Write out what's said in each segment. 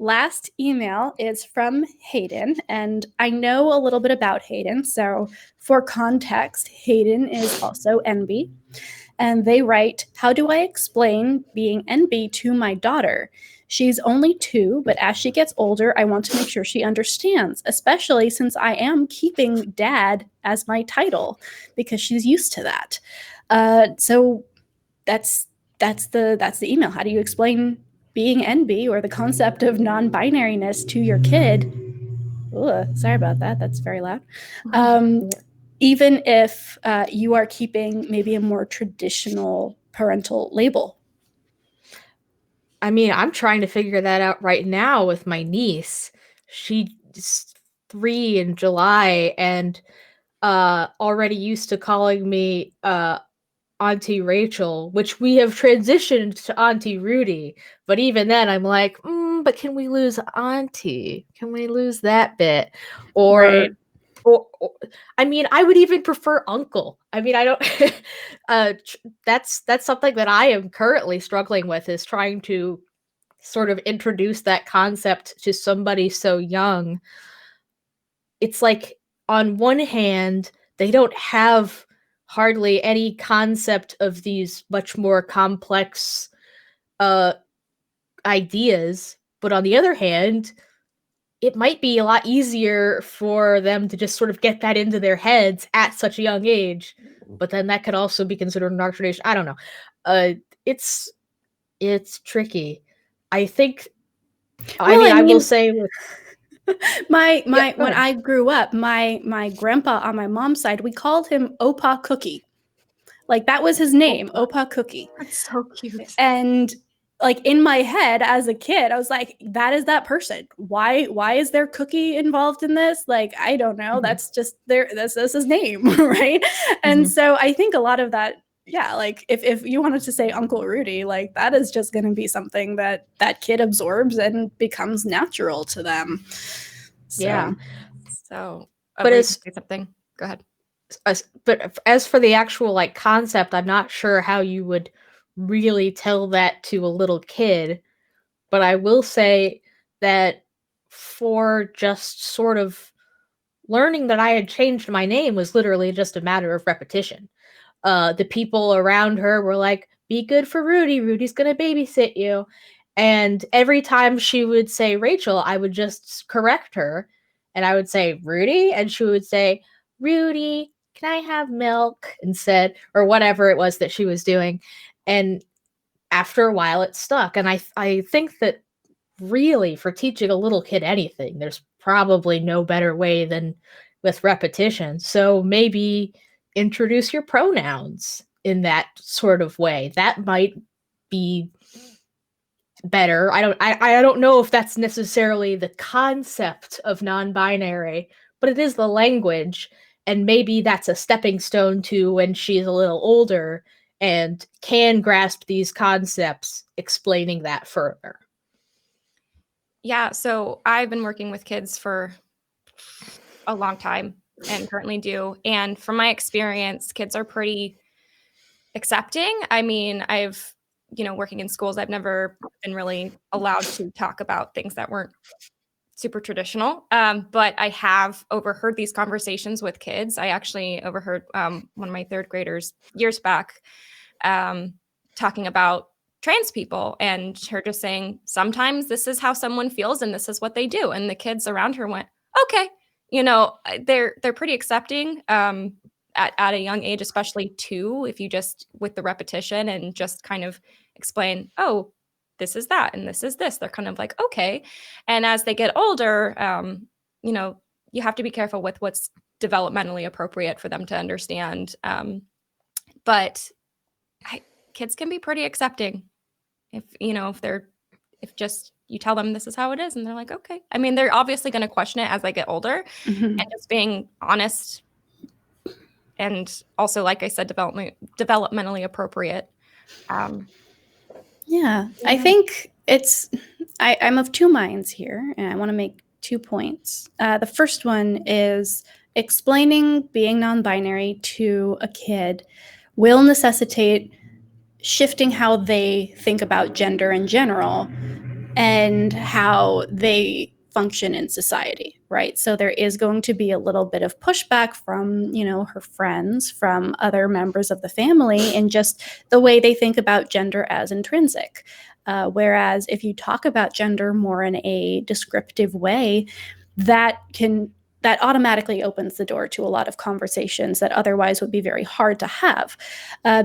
last email is from Hayden, and I know a little bit about Hayden. So for context, Hayden is also NB. And they write, how do I explain being NB to my daughter? She's only 2, but as she gets older, I want to make sure she understands, especially since I am keeping dad as my title because she's used to that. So that's the email. How do you explain being NB or the concept of non-binariness to your kid? Ugh, sorry about that. That's very loud. Even if you are keeping maybe a more traditional parental label. I mean, I'm trying to figure that out right now with my niece. She's 3 in July and already used to calling me Auntie Rachel, which we have transitioned to Auntie Rudy. But even then, I'm like, but can we lose Auntie? Can we lose that bit? Or, right. or I mean, I would even prefer Uncle. I mean, I don't. That's something that I am currently struggling with, is trying to sort of introduce that concept to somebody so young. It's like, on one hand, they don't have hardly any concept of these much more complex ideas, but on the other hand, it might be a lot easier for them to just sort of get that into their heads at such a young age. But then that could also be considered an indoctrination. I don't know. It's tricky. I think. I will say. When I grew up, my grandpa on my mom's side, we called him Opa Cookie. Like, that was his name, Opa Cookie. That's so cute. And like, in my head as a kid, I was like, that is that person. Why is there Cookie involved in this? Like, I don't know. That's just that's his name, right? And so I think a lot of that, yeah, like if you wanted to say Uncle Rudy, like, that is just going to be something that kid absorbs and becomes natural to them. So. Yeah. So, but it's something. Go ahead. But as for the actual like concept, I'm not sure how you would really tell that to a little kid. But I will say that for just sort of learning that I had changed my name was literally just a matter of repetition. The people around her were like, be good for Rudy. Rudy's going to babysit you. And every time she would say Rachel, I would just correct her. And I would say Rudy. And she would say, Rudy, can I have milk instead? Or whatever it was that she was doing. And after a while, it stuck. And I think that really, for teaching a little kid anything, there's probably no better way than with repetition. So maybe introduce your pronouns in that sort of way. That might be better. I don't know if that's necessarily the concept of non-binary, but it is the language, and maybe that's a stepping stone to when she's a little older and can grasp these concepts, explaining that further. Yeah, so I've been working with kids for a long time and currently do. And from my experience, kids are pretty accepting. I mean, working in schools, I've never been really allowed to talk about things that weren't super traditional. But I have overheard these conversations with kids. I actually overheard one of my third graders years back talking about trans people, and her just saying, sometimes this is how someone feels and this is what they do. And the kids around her went, okay, they're pretty accepting at a young age, especially 2, if you just, with the repetition and just kind of explain, oh, this is that and this is this, they're kind of like, okay. And as they get older, you have to be careful with what's developmentally appropriate for them to understand. But kids can be pretty accepting if just you tell them this is how it is and they're like, okay. I mean, they're obviously going to question it as they get older, and just being honest and also, like I said, developmentally appropriate. Yeah, I think I'm of two minds here, and I want to make 2 points. The first one is explaining being non-binary to a kid will necessitate shifting how they think about gender in general, and how they function in society, right? So there is going to be a little bit of pushback from, her friends, from other members of the family, and just the way they think about gender as intrinsic. Whereas if you talk about gender more in a descriptive way, that automatically opens the door to a lot of conversations that otherwise would be very hard to have,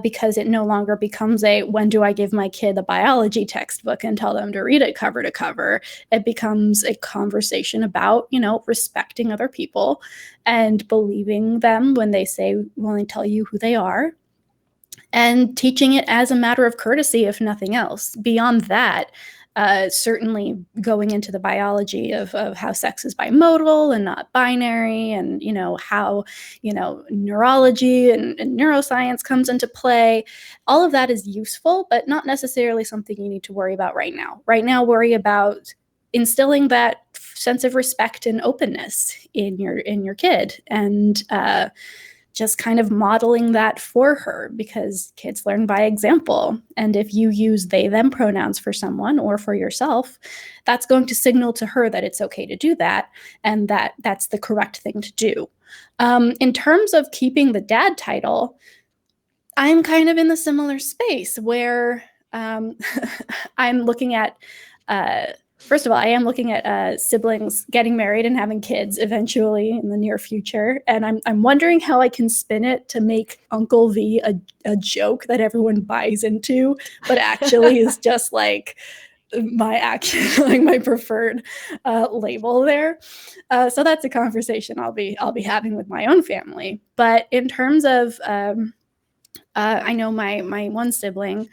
because it no longer becomes when do I give my kid a biology textbook and tell them to read it cover to cover. It becomes a conversation about, respecting other people and believing them when they tell you who they are, and teaching it as a matter of courtesy, if nothing else. Beyond that, certainly going into the biology of how sex is bimodal and not binary, and how neurology and neuroscience comes into play. All of that is useful, but not necessarily something you need to worry about right now. Right now, worry about instilling that sense of respect and openness in your kid, and just kind of modeling that for her, because kids learn by example. And if you use they, them pronouns for someone or for yourself, that's going to signal to her that it's okay to do that, and that that's the correct thing to do. In terms of keeping the dad title, I'm kind of in the similar space where I'm looking at first of all, I am looking at siblings getting married and having kids eventually in the near future. And I'm wondering how I can spin it to make Uncle V a joke that everyone buys into, but actually is just like my preferred label there. So that's a conversation I'll be having with my own family. But in terms of, I know my one sibling,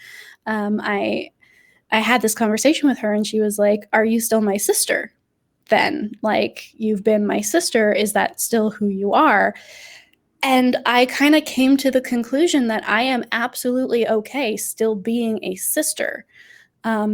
I had this conversation with her, and she was like, "Are you still my sister then? Like, you've been my sister. Is that still who you are?" And I kind of came to the conclusion that I am absolutely okay still being a sister,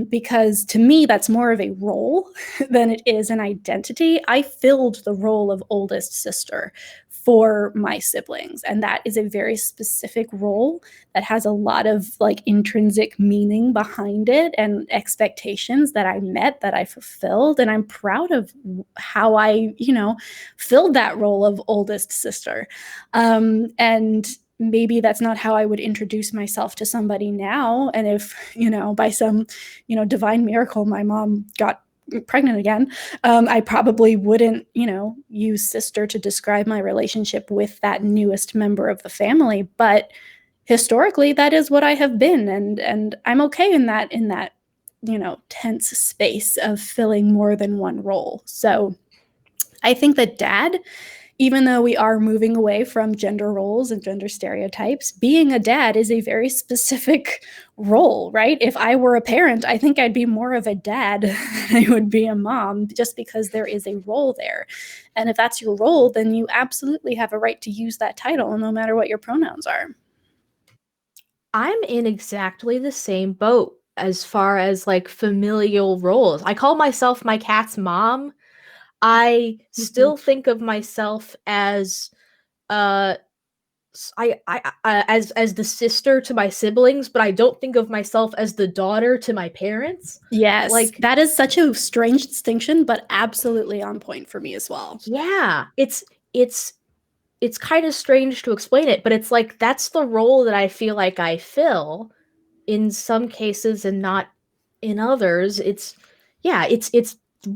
because to me, that's more of a role than it is an identity. I filled the role of oldest sister for my siblings, and that is a very specific role that has a lot of intrinsic meaning behind it, and expectations that I met, that I fulfilled, and I'm proud of how I filled that role of oldest sister. And maybe that's not how I would introduce myself to somebody now. And if by some divine miracle my mom got pregnant again, I probably wouldn't use sister to describe my relationship with that newest member of the family. But historically, that is what I have been, and I'm okay in that tense space of filling more than one role. So I think that dad, even though we are moving away from gender roles and gender stereotypes, being a dad is a very specific role, right? If I were a parent, I think I'd be more of a dad than I would be a mom, just because there is a role there. And if that's your role, then you absolutely have a right to use that title, no matter what your pronouns are. I'm in exactly the same boat as far as familial roles. I call myself my cat's mom. I still think of myself as as the sister to my siblings, but I don't think of myself as the daughter to my parents. Yes, that is such a strange distinction, but absolutely on point for me as well. Yeah, it's kind of strange to explain it, but it's that's the role that I feel like I fill in some cases and not in others. It's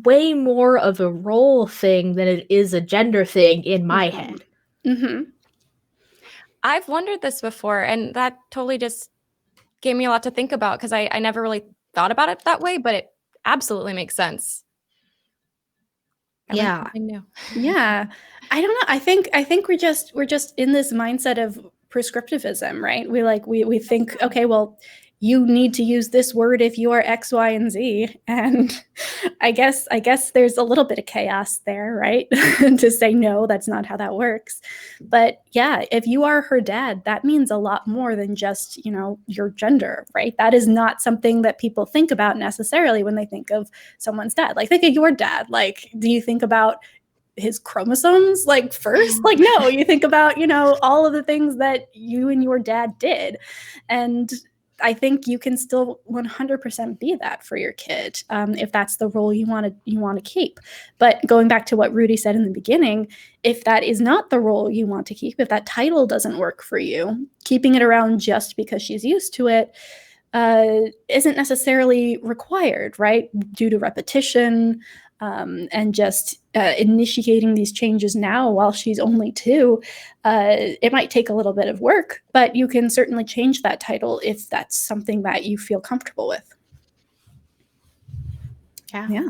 way more of a role thing than it is a gender thing in my head. Mm-hmm. I've wondered this before, and that totally just gave me a lot to think about, because I never really thought about it that way, but it absolutely makes sense. Yeah. Yeah. I don't know. I think we're just in this mindset of prescriptivism, right? We think, okay, well, you need to use this word if you are X, Y, and Z. And I guess there's a little bit of chaos there, right? To say, no, that's not how that works. But yeah, if you are her dad, that means a lot more than just, your gender, right? That is not something that people think about necessarily when they think of someone's dad. Think of your dad. Do you think about his chromosomes first? No, you think about all of the things that you and your dad did. And I think you can still 100% be that for your kid, if that's the role you want to keep. But going back to what Rudy said in the beginning, if that is not the role you want to keep, if that title doesn't work for you, keeping it around just because she's used to it isn't necessarily required, right? Due to repetition, and just initiating these changes now while she's only 2, it might take a little bit of work, but you can certainly change that title if that's something that you feel comfortable with. Yeah. Yeah.